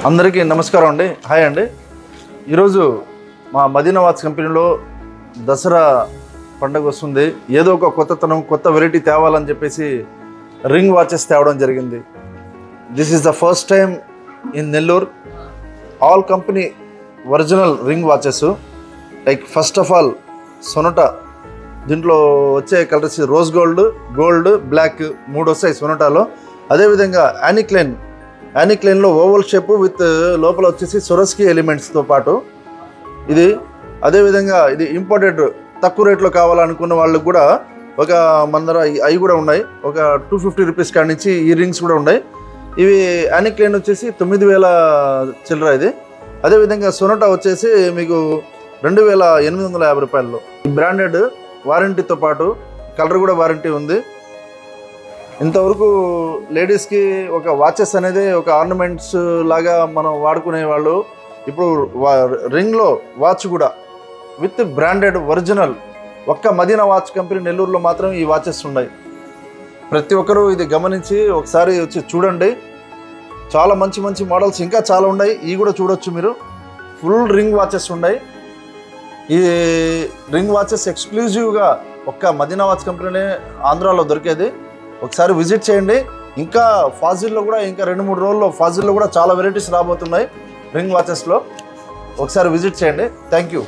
అందరికీ నమస్కారం అండి. హాయ్ అండి. ఈరోజు మా మదీనా వాచ్ కంపెనీలో దసరా పండుగ వస్తుంది. ఏదో ఒక కొత్తతనం, కొత్త వెరైటీ తేవాలని చెప్పేసి రింగ్ వాచెస్ తేవడం జరిగింది. This is the first time in Nellore. All company original ring watches. Like first of all Sonata, దీంట్లో వచ్చే కలర్స్ రోజ్ గోల్డ్, బ్లాక్ 3 వస్తాయి సొనటాలో. అదేవిధంగా యానిక్లైన్లో ఓవల్ షేప్ విత్ లోపల వచ్చేసి సొరస్కి ఎలిమెంట్స్తో పాటు ఇది. అదేవిధంగా ఇది ఇంపోర్టెడ్, తక్కువ రేట్లో కావాలనుకున్న వాళ్ళకి కూడా ఒక మందర అవి కూడా ఉన్నాయి. ఒక 250 రూపీస్ కాడి నుంచి ఈ రింగ్స్ కూడా ఉన్నాయి. ఇవి యానిక్లైన్ వచ్చేసి 9,000 చిల్లర ఇది. అదేవిధంగా సొనటా వచ్చేసి మీకు 2,850 రూపాయలు. బ్రాండెడ్ వారంటీతో పాటు కలర్ కూడా వారంటీ ఉంది. ఇంతవరకు లేడీస్కి ఒక వాచెస్ అనేది ఒక ఆర్నమెంట్స్ లాగా మనం వాడుకునే వాళ్ళు. ఇప్పుడు రింగ్లో వాచ్ కూడా విత్ బ్రాండెడ్ ఒరిజినల్ ఒక్క మదీనా వాచ్ కంపెనీ నెల్లూరులో మాత్రం ఈ వాచెస్ ఉన్నాయి. ప్రతి ఒక్కరూ ఇది గమనించి ఒకసారి వచ్చి చూడండి. చాలా మంచి మంచి మోడల్స్ ఇంకా చాలా ఉన్నాయి. ఇవి కూడా చూడొచ్చు మీరు. ఫుల్ రింగ్ వాచెస్ ఉన్నాయి. ఈ రింగ్ వాచెస్ ఎక్స్క్లూజివ్గా ఒక్క మదీనా వాచ్ కంపెనీనే ఆంధ్రాలో దొరికేది. ఒకసారి విజిట్ చేయండి. ఇంకా ఫాజిల్లో కూడా ఇంకా 2-3 రోజుల్లో ఫాజిల్లో కూడా చాలా వెరైటీస్ రాబోతున్నాయి రింగ్ వాచెస్లో. ఒకసారి విజిట్ చేయండి. Thank you.